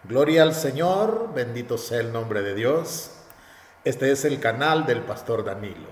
Gloria al Señor, bendito sea el nombre de Dios. Este es el canal del pastor Danilo.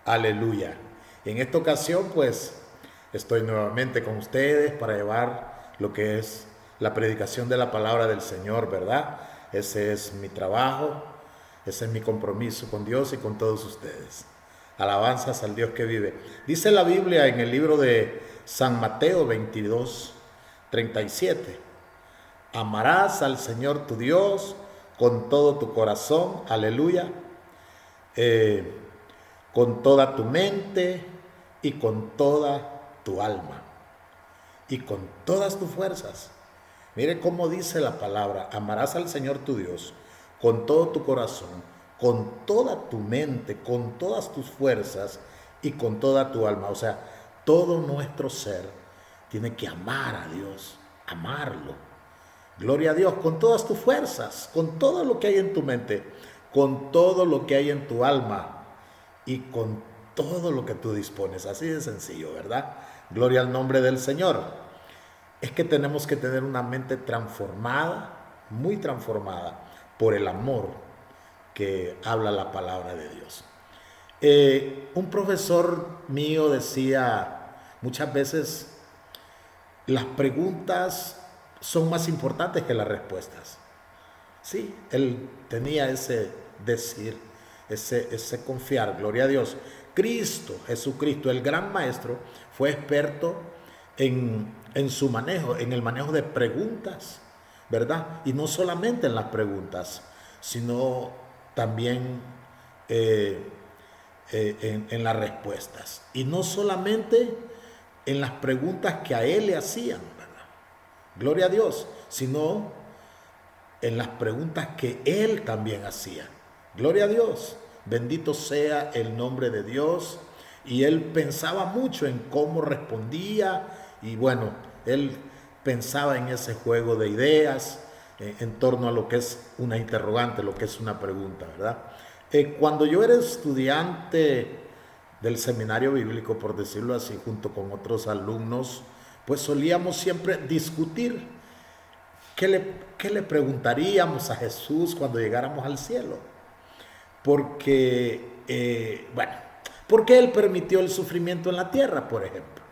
Aleluya. En esta ocasión, pues, estoy nuevamente con ustedes para llevar lo que es la predicación de la palabra del Señor, ¿verdad? Ese es mi trabajo, ese es mi compromiso con Dios y con todos ustedes. Alabanzas al Dios que vive. Dice la Biblia en el libro de San Mateo 22:37. Amarás al Señor tu Dios con todo tu corazón, aleluya, eh, con toda tu mente y con toda tu alma y con todas tus fuerzas. Mire cómo dice la palabra: amarás al Señor tu Dios con todo tu corazón, con toda tu mente, con todas tus fuerzas y con toda tu alma. O sea, todo nuestro ser tiene que amar a Dios, amarlo. Gloria a Dios, con todas tus fuerzas, con todo lo que hay en tu mente, con todo lo que hay en tu alma y con todo lo que tú dispones. Así de sencillo, ¿verdad? Gloria al nombre del Señor. Es que tenemos que tener una mente transformada, muy transformada, por el amor que habla la palabra de Dios. Un profesor mío decía muchas veces: las preguntas son más importantes que las respuestas. Sí, él tenía ese decir, ese confiar, gloria a Dios. Cristo, Jesucristo, el gran maestro, fue experto en su manejo, en el manejo de preguntas, ¿verdad? Y no solamente en las preguntas, sino también eh, en las respuestas. Y no solamente en las preguntas que a él le hacían, ¿verdad? Gloria a Dios, sino en las preguntas que él también hacía. Gloria a Dios, bendito sea el nombre de Dios. Y él pensaba mucho en cómo respondía, y bueno, él pensaba en ese juego de ideas en torno a lo que es una interrogante, lo que es una pregunta, ¿verdad? Cuando yo era estudiante del seminario bíblico, por decirlo así, junto con otros alumnos, pues solíamos siempre discutir qué le preguntaríamos a Jesús cuando llegáramos al cielo. Porque, bueno, ¿por qué Él permitió el sufrimiento en la tierra, por ejemplo?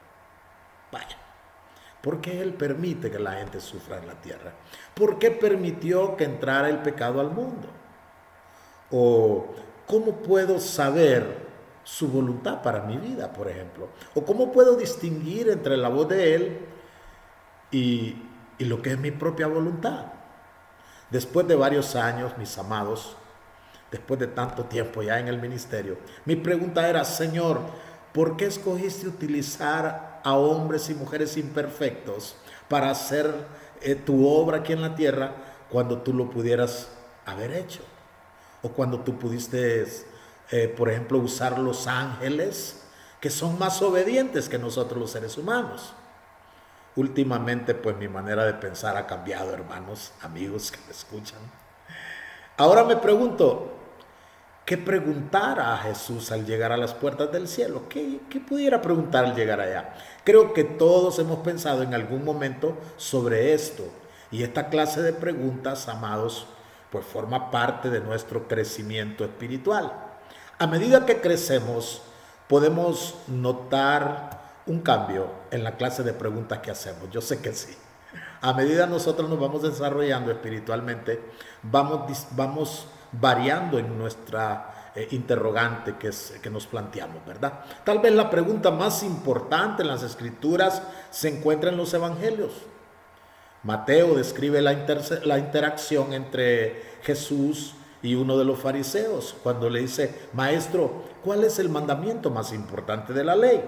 Vaya, ¿por qué Él permite que la gente sufra en la tierra? ¿Por qué permitió que entrara el pecado al mundo? ¿O cómo puedo saber su voluntad para mi vida, por ejemplo? ¿O cómo puedo distinguir entre la voz de Él y, y lo que es mi propia voluntad? Después de varios años, mis amados, después de tanto tiempo ya en el ministerio, mi pregunta era: Señor, ¿por qué escogiste utilizar a hombres y mujeres imperfectos para hacer tu obra aquí en la tierra cuando tú lo pudieras haber hecho? O cuando tú pudiste, por ejemplo, usar los ángeles, que son más obedientes que nosotros los seres humanos. Últimamente, pues mi manera de pensar ha cambiado, hermanos, amigos que me escuchan. Ahora me pregunto: ¿qué preguntar a Jesús al llegar a las puertas del cielo? ¿Qué pudiera preguntar al llegar allá? Creo que todos hemos pensado en algún momento sobre esto. Y esta clase de preguntas, amados, pues forma parte de nuestro crecimiento espiritual. A medida que crecemos, podemos notar un cambio en la clase de preguntas que hacemos. Yo sé que sí. A medida que nosotros nos vamos desarrollando espiritualmente, vamos variando en nuestra interrogante que nos planteamos, ¿verdad? Tal vez la pregunta más importante en las escrituras se encuentra en los evangelios. Mateo describe la interacción entre Jesús y uno de los fariseos cuando le dice: Maestro, ¿cuál es el mandamiento más importante de la ley?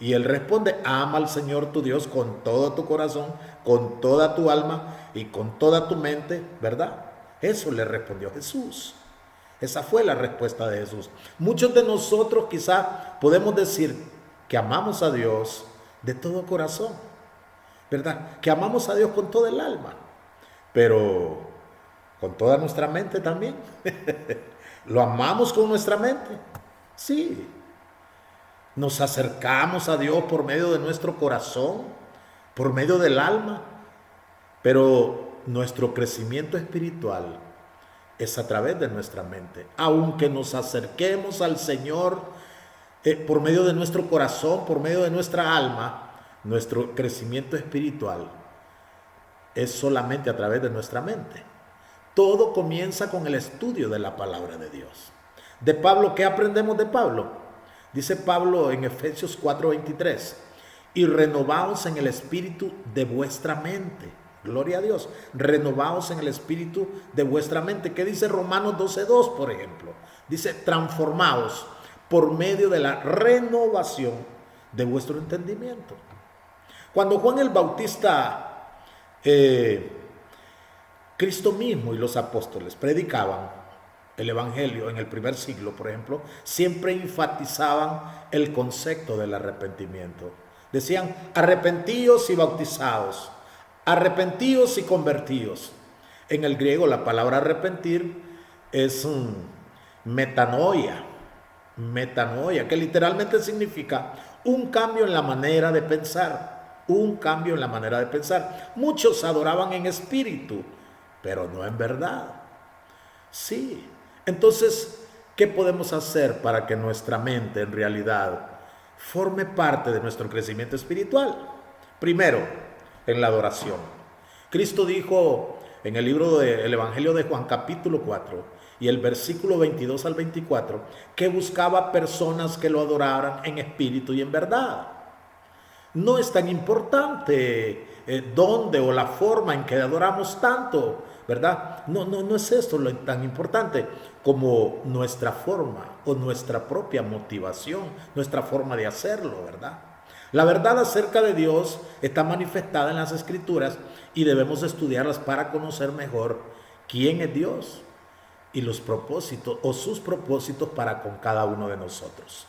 Y él responde: ama al Señor tu Dios con todo tu corazón, con toda tu alma y con toda tu mente, ¿verdad? Eso le respondió Jesús. Esa fue la respuesta de Jesús. Muchos de nosotros quizá podemos decir que amamos a Dios de todo corazón, ¿verdad? Que amamos a Dios con toda el alma, pero con toda nuestra mente también. ¿Lo amamos con nuestra mente? Sí. Nos acercamos a Dios por medio de nuestro corazón, por medio del alma, pero nuestro crecimiento espiritual es a través de nuestra mente. Aunque nos acerquemos al Señor por medio de nuestro corazón, por medio de nuestra alma, nuestro crecimiento espiritual es solamente a través de nuestra mente. Todo comienza con el estudio de la palabra de Dios. De Pablo, ¿qué aprendemos de Pablo? Dice Pablo en Efesios 4:23, y renovaos en el espíritu de vuestra mente. Gloria a Dios. Renovaos en el espíritu de vuestra mente. ¿Qué dice Romanos 12:2, por ejemplo? Dice, transformaos por medio de la renovación de vuestro entendimiento. Cuando Juan el Bautista, Cristo mismo y los apóstoles predicaban el evangelio en el primer siglo, por ejemplo, siempre enfatizaban el concepto del arrepentimiento. Decían, arrepentíos y bautizaos, arrepentíos y convertíos. En el griego la palabra arrepentir es metanoia, que literalmente significa un cambio en la manera de pensar, un cambio en la manera de pensar. Muchos adoraban en espíritu, pero no en verdad. Sí, entonces, ¿qué podemos hacer para que nuestra mente en realidad forme parte de nuestro crecimiento espiritual? Primero, en la adoración. Cristo dijo en el libro del Evangelio de Juan capítulo 4 y el versículo 22 al 24 que buscaba personas que lo adoraran en espíritu y en verdad. No es tan importante dónde o la forma en que adoramos tanto, ¿verdad? No es esto lo tan importante como nuestra forma o nuestra propia motivación, nuestra forma de hacerlo, ¿verdad? La verdad acerca de Dios está manifestada en las Escrituras y debemos estudiarlas para conocer mejor quién es Dios y los propósitos o sus propósitos para con cada uno de nosotros.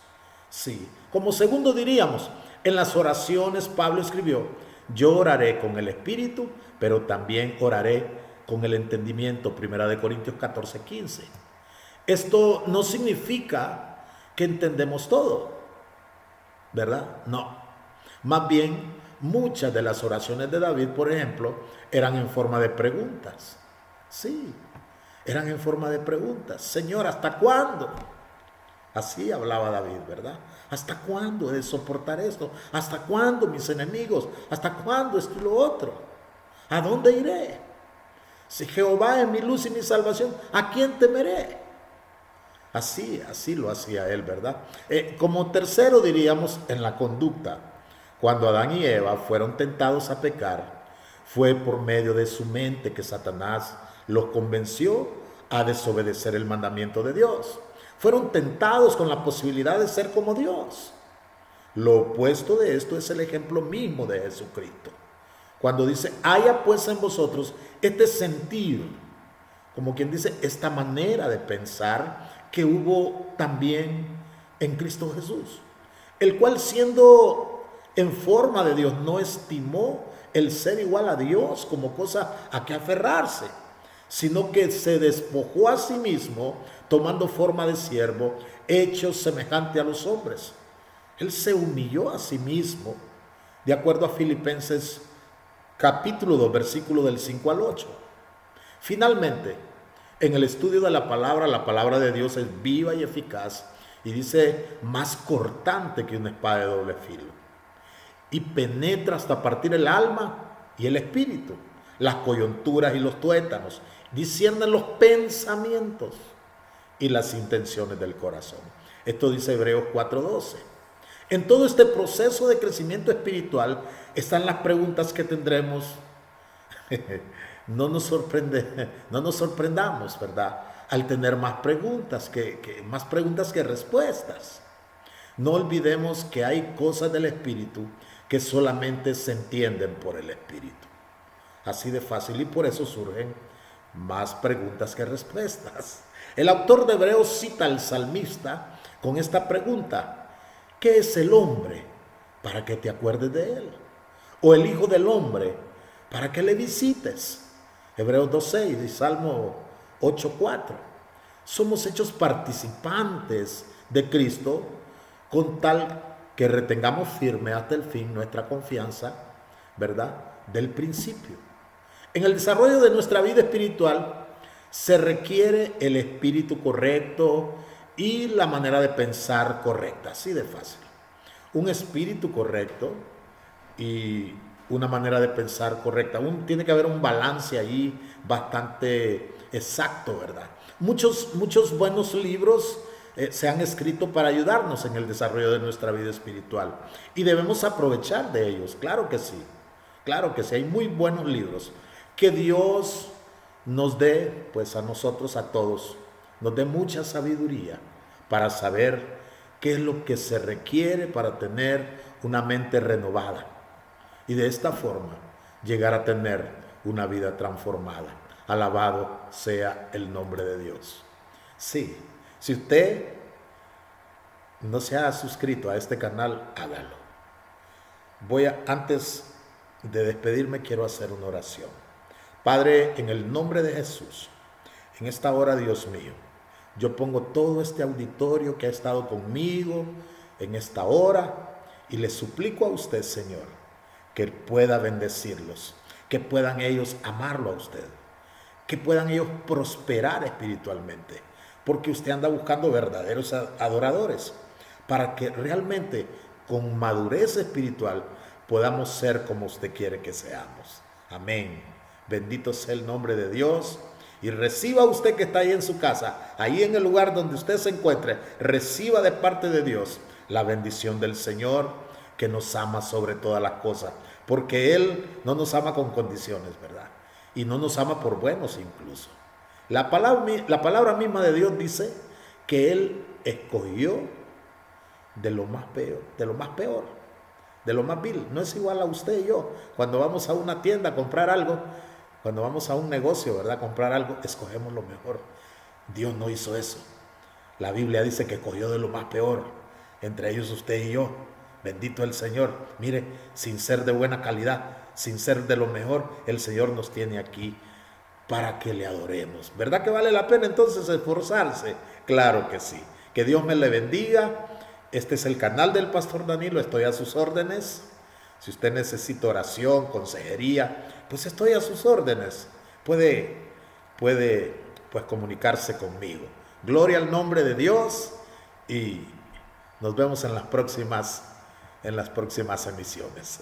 Sí, como segundo diríamos, en las oraciones Pablo escribió, yo oraré con el espíritu, pero también oraré con el entendimiento, 1 Corintios 14:15. Esto no significa que entendemos todo, ¿verdad? No. Más bien, muchas de las oraciones de David, por ejemplo, eran en forma de preguntas. Sí, eran en forma de preguntas. Señor, ¿hasta cuándo? Así hablaba David, ¿verdad? ¿Hasta cuándo he de soportar esto? ¿Hasta cuándo mis enemigos? ¿Hasta cuándo esto y lo otro? ¿A dónde iré? Si Jehová es mi luz y mi salvación, ¿a quién temeré? Así lo hacía él, ¿verdad? Como tercero diríamos en la conducta, cuando Adán y Eva fueron tentados a pecar, fue por medio de su mente que Satanás los convenció a desobedecer el mandamiento de Dios. Fueron tentados con la posibilidad de ser como Dios. Lo opuesto de esto es el ejemplo mismo de Jesucristo. Cuando dice, haya pues en vosotros este sentir, como quien dice, esta manera de pensar que hubo también en Cristo Jesús, el cual siendo en forma de Dios no estimó el ser igual a Dios como cosa a que aferrarse, sino que se despojó a sí mismo, tomando forma de siervo, hecho semejante a los hombres. Él se humilló a sí mismo, de acuerdo a Filipenses capítulo 2, versículo del 5 al 8. Finalmente, en el estudio de la palabra de Dios es viva y eficaz, y dice, más cortante que una espada de doble filo, y penetra hasta partir el alma y el espíritu, las coyunturas y los tuétanos, disciernen los pensamientos y las intenciones del corazón. Esto dice Hebreos 4:12. En todo este proceso de crecimiento espiritual están las preguntas que tendremos. No nos sorprendamos, ¿verdad? Al tener más preguntas que respuestas. No olvidemos que hay cosas del espíritu que solamente se entienden por el espíritu. Así de fácil, y por eso surgen más preguntas que respuestas. El autor de Hebreos cita al salmista con esta pregunta: ¿qué es el hombre para que te acuerdes de él? ¿O el hijo del hombre para que le visites? Hebreos 2:6 y Salmo 8:4. Somos hechos participantes de Cristo con tal que retengamos firme hasta el fin nuestra confianza, ¿verdad? Del principio. En el desarrollo de nuestra vida espiritual se requiere el espíritu correcto y la manera de pensar correcta, así de fácil. Un espíritu correcto y una manera de pensar correcta. Tiene que haber un balance ahí bastante exacto, ¿verdad? Muchos buenos libros se han escrito para ayudarnos en el desarrollo de nuestra vida espiritual y debemos aprovechar de ellos, claro que sí, hay muy buenos libros. Que Dios nos dé, pues a nosotros, a todos, nos dé mucha sabiduría para saber qué es lo que se requiere para tener una mente renovada y de esta forma llegar a tener una vida transformada. Alabado sea el nombre de Dios. Sí, si usted no se ha suscrito a este canal, hágalo. Antes de despedirme, quiero hacer una oración. Padre, en el nombre de Jesús, en esta hora, Dios mío, yo pongo todo este auditorio que ha estado conmigo en esta hora y le suplico a usted, Señor, que pueda bendecirlos, que puedan ellos amarlo a usted, que puedan ellos prosperar espiritualmente, porque usted anda buscando verdaderos adoradores, para que realmente con madurez espiritual podamos ser como usted quiere que seamos. Amén. Bendito sea el nombre de Dios. Y reciba usted que está ahí en su casa, ahí en el lugar donde usted se encuentre, reciba de parte de Dios la bendición del Señor, que nos ama sobre todas las cosas, porque Él no nos ama con condiciones, ¿verdad? Y no nos ama por buenos incluso. La palabra misma de Dios dice que Él escogió de lo más peor, de lo más vil. No es igual a usted y yo. Cuando vamos a una tienda a comprar algo, cuando vamos a un negocio, ¿verdad? A comprar algo, escogemos lo mejor. Dios no hizo eso. La Biblia dice que escogió de lo más peor, entre ellos usted y yo. Bendito el Señor. Mire, sin ser de buena calidad, sin ser de lo mejor, el Señor nos tiene aquí para que le adoremos. ¿Verdad que vale la pena entonces esforzarse? Claro que sí. Que Dios me le bendiga. Este es el canal del Pastor Danilo, estoy a sus órdenes. Si usted necesita oración, consejería, pues estoy a sus órdenes. Puede pues comunicarse conmigo. Gloria al nombre de Dios y nos vemos en las próximas emisiones.